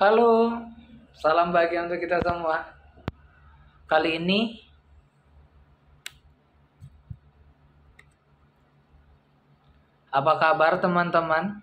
Halo, salam bahagia untuk kita semua. Kali ini apa kabar teman-teman?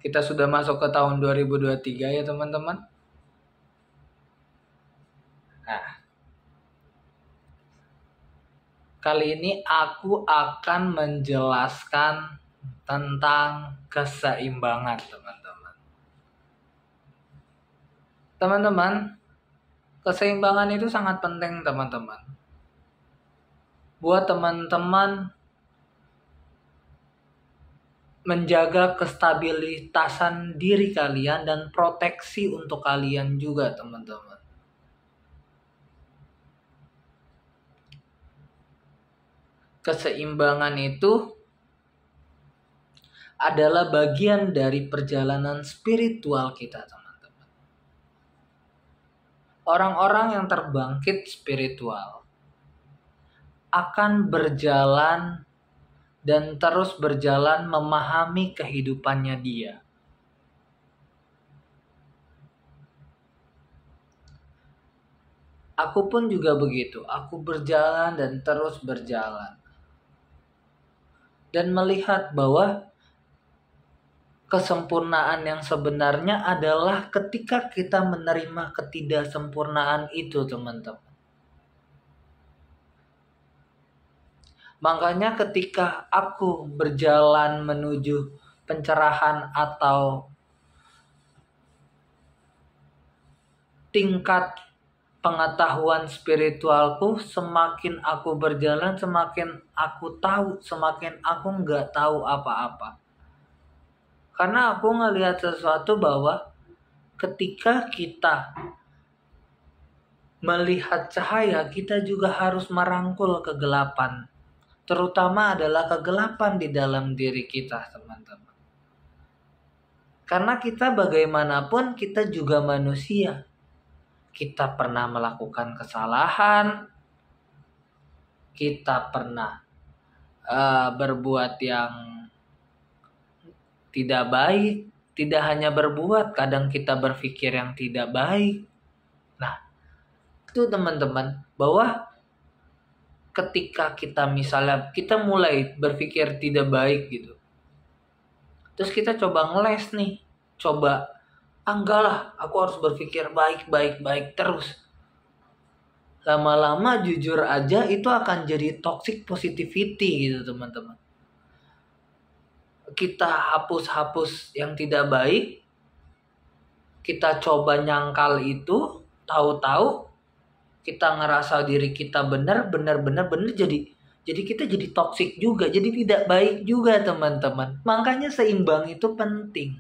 Kita sudah masuk ke tahun 2023 ya teman-teman. Nah, kali ini aku akan menjelaskan tentang keseimbangan teman-teman. Teman-teman, keseimbangan itu sangat penting teman-teman. Buat teman-teman menjaga kestabilitasan diri kalian dan proteksi untuk kalian juga teman-teman. Keseimbangan itu adalah bagian dari perjalanan spiritual kita teman-teman. Orang-orang yang terbangkit spiritual akan berjalan dan terus berjalan memahami kehidupannya dia. Aku pun juga begitu. Aku berjalan dan terus berjalan. Dan melihat bahwa kesempurnaan yang sebenarnya adalah ketika kita menerima ketidaksempurnaan itu, teman-teman. Makanya ketika aku berjalan menuju pencerahan atau tingkat pengetahuan spiritualku, semakin aku berjalan, semakin aku tahu, semakin aku nggak tahu apa-apa. Karena aku ngelihat sesuatu bahwa ketika kita melihat cahaya, kita juga harus merangkul kegelapan. Terutama adalah kegelapan di dalam diri kita, teman-teman. Karena kita bagaimanapun kita juga manusia. Kita pernah melakukan kesalahan. Kita pernah berbuat yang tidak baik. Tidak hanya berbuat, kadang kita berpikir yang tidak baik. Nah, itu teman-teman, bahwa ketika kita misalnya kita mulai berpikir tidak baik gitu, terus kita coba ngeles nih, coba enggak lah, aku harus berpikir baik terus. Lama-lama jujur aja itu akan jadi toxic positivity gitu teman-teman. Kita hapus yang tidak baik, kita coba nyangkal itu, tahu-tahu kita ngerasa diri kita benar jadi kita jadi toksik juga, jadi tidak baik juga teman-teman. Makanya seimbang itu penting.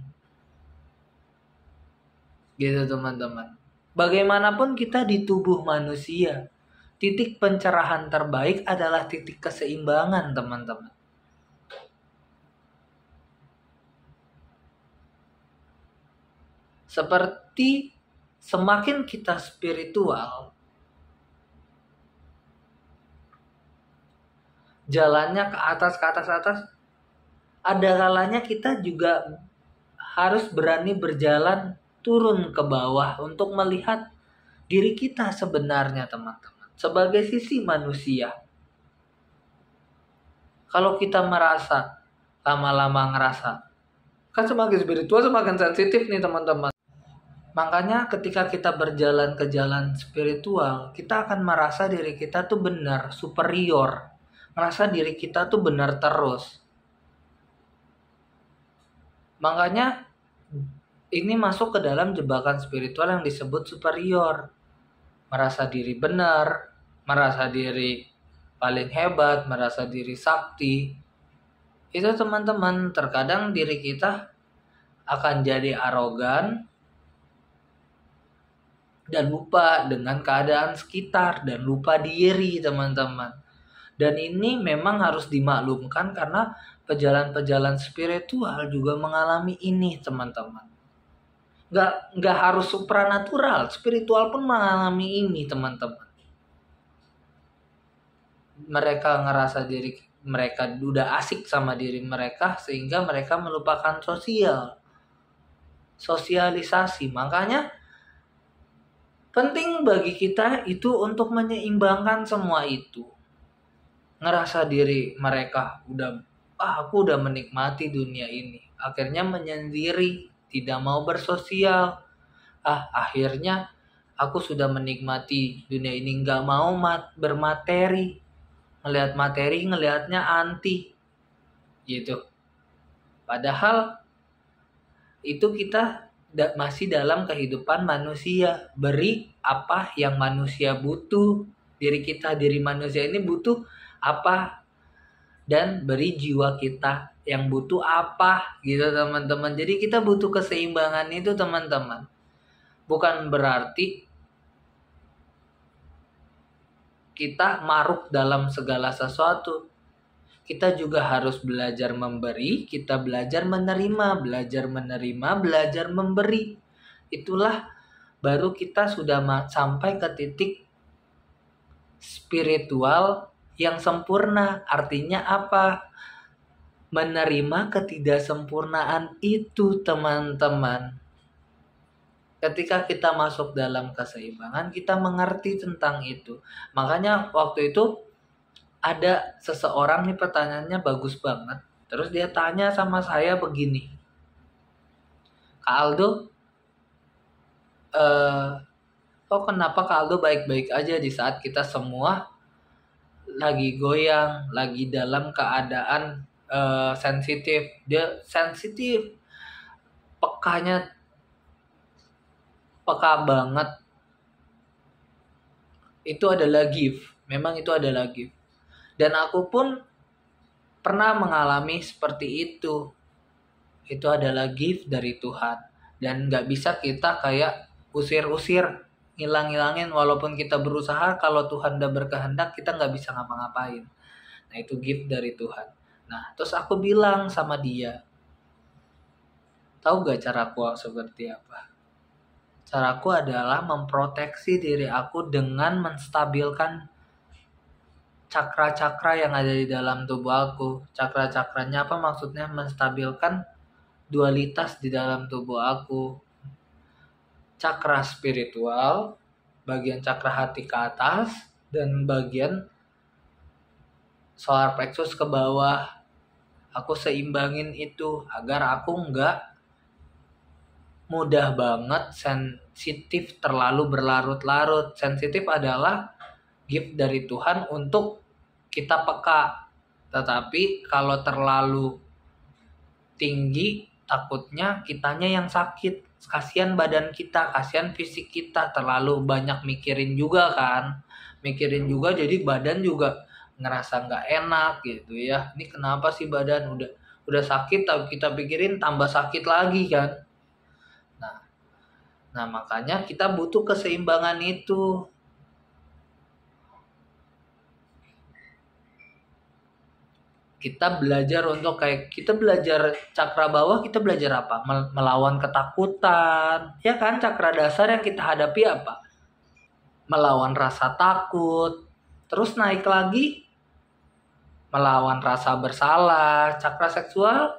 Gitu teman-teman. Bagaimanapun kita di tubuh manusia, titik pencerahan terbaik adalah titik keseimbangan teman-teman. Seperti semakin kita spiritual, jalannya ke atas, ada kalanya kita juga harus berani berjalan turun ke bawah untuk melihat diri kita sebenarnya teman-teman. Sebagai sisi manusia. Kalau kita merasa, lama-lama ngerasa, kan semakin spiritual semakin sensitif nih teman-teman. Makanya ketika kita berjalan ke jalan spiritual, kita akan merasa diri kita tuh benar, superior. Merasa diri kita tuh benar terus. Makanya ini masuk ke dalam jebakan spiritual yang disebut superior. Merasa diri benar, merasa diri paling hebat, merasa diri sakti. Itu teman-teman, terkadang diri kita akan jadi arogan dan lupa dengan keadaan sekitar dan lupa diri teman-teman. Dan ini memang harus dimaklumkan karena pejalan-pejalan spiritual juga mengalami ini teman-teman. Nggak harus supranatural, spiritual pun mengalami ini teman-teman. Mereka ngerasa diri mereka udah asik sama diri mereka sehingga mereka melupakan sosial. sosialisasi. Makanya penting bagi kita itu untuk menyeimbangkan semua itu. Ngerasa diri mereka aku udah menikmati dunia ini. Akhirnya menyendiri, tidak mau bersosial. Akhirnya aku sudah menikmati dunia ini, nggak mau bermateri. Ngelihat materi, ngelihatnya anti. Gitu. Padahal itu kita masih dalam kehidupan manusia. Beri apa yang manusia butuh. Diri manusia ini butuh apa, dan beri jiwa kita yang butuh apa, gitu teman-teman. Jadi kita butuh keseimbangan itu, teman-teman. Bukan berarti kita maruk dalam segala sesuatu. Kita juga harus belajar memberi, kita belajar menerima, belajar memberi. Itulah baru kita sudah sampai ke titik spiritual yang sempurna. Artinya apa? Menerima ketidaksempurnaan itu, teman-teman. Ketika kita masuk dalam keseimbangan, kita mengerti tentang itu. Makanya waktu itu ada seseorang nih, pertanyaannya bagus banget. Terus dia tanya sama saya begini, Kak Aldo, kenapa Kak Aldo baik-baik aja di saat kita semua lagi goyang, lagi dalam keadaan sensitif. Dia sensitif, peka banget. Itu adalah gift. Memang itu adalah gift. Dan aku pun pernah mengalami seperti itu. Itu adalah gift dari Tuhan. Dan gak bisa kita kayak usir-usir, ngilang-ngilangin. Walaupun kita berusaha, kalau Tuhan udah berkehendak, kita gak bisa ngapa-ngapain. Nah, itu gift dari Tuhan. Nah, terus aku bilang sama dia, tahu gak caraku seperti apa? Caraku adalah memproteksi diri aku dengan menstabilkan cakra-cakra yang ada di dalam tubuh aku. Cakra-cakranya apa maksudnya? Menstabilkan dualitas di dalam tubuh aku. Cakra spiritual, bagian cakra hati ke atas, dan bagian solar plexus ke bawah. Aku seimbangin itu agar aku nggak mudah banget sensitif, terlalu berlarut-larut. Sensitif adalah gift dari Tuhan untuk kita peka. Tetapi kalau terlalu tinggi, takutnya kitanya yang sakit. Kasihan badan kita, kasihan fisik kita. Terlalu banyak mikirin juga kan. Mikirin juga jadi badan juga ngerasa nggak enak gitu ya. Ini kenapa sih badan udah sakit, tapi kita pikirin tambah sakit lagi kan. Nah, makanya kita butuh keseimbangan itu. Kita belajar kita belajar cakra bawah, kita belajar apa? Melawan ketakutan. Ya kan, cakra dasar yang kita hadapi apa? Melawan rasa takut. Terus naik lagi, melawan rasa bersalah. Cakra seksual,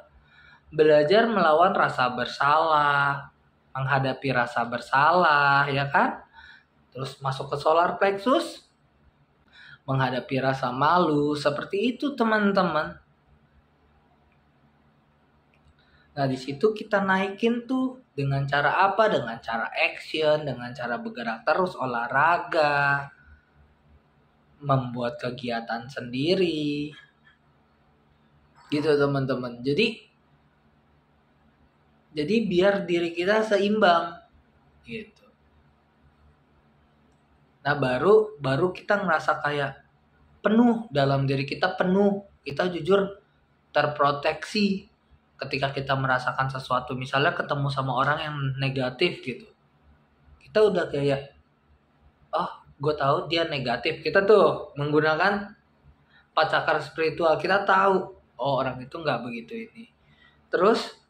belajar melawan rasa bersalah. Menghadapi rasa bersalah, ya kan? Terus masuk ke solar plexus, menghadapi rasa malu. Seperti itu, teman-teman. Nah, di situ kita naikin tuh dengan cara apa? Dengan cara action, dengan cara bergerak terus, olahraga, membuat kegiatan sendiri. Gitu, teman-teman. Jadi biar diri kita seimbang gitu. Nah, baru kita ngerasa kayak penuh, dalam diri kita penuh. Kita jujur terproteksi ketika kita merasakan sesuatu. Misalnya ketemu sama orang yang negatif gitu. Kita udah kayak, gue tahu dia negatif. Kita tuh menggunakan cakra spiritual. Kita tahu, orang itu nggak begitu ini. Terus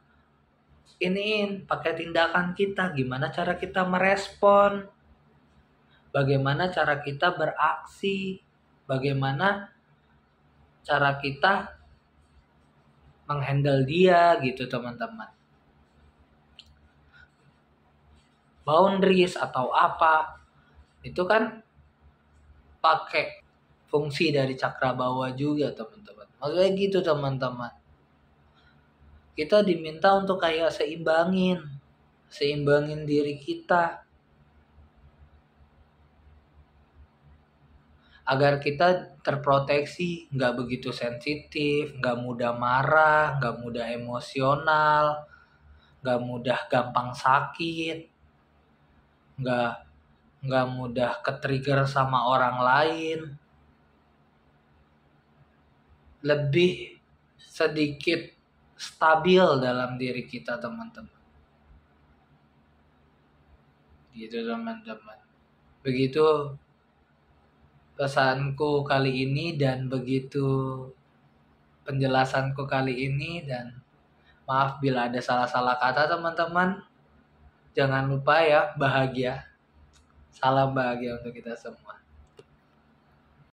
pakai tindakan kita, gimana cara kita merespon, bagaimana cara kita beraksi, bagaimana cara kita menghandle dia gitu, teman-teman. boundaries atau apa, itu kan pakai fungsi dari cakra bawah juga teman-teman. Maksudnya gitu teman-teman. Kita diminta untuk kayak seimbangin diri kita. Agar kita terproteksi, nggak begitu sensitif, nggak mudah marah, nggak mudah emosional, nggak mudah gampang sakit, nggak mudah ke-trigger sama orang lain, lebih sedikit stabil dalam diri kita teman-teman. Gitu teman-teman. Begitu pesanku kali ini dan begitu penjelasanku kali ini, dan maaf bila ada salah-salah kata teman-teman. Jangan lupa ya bahagia. Salam bahagia untuk kita semua.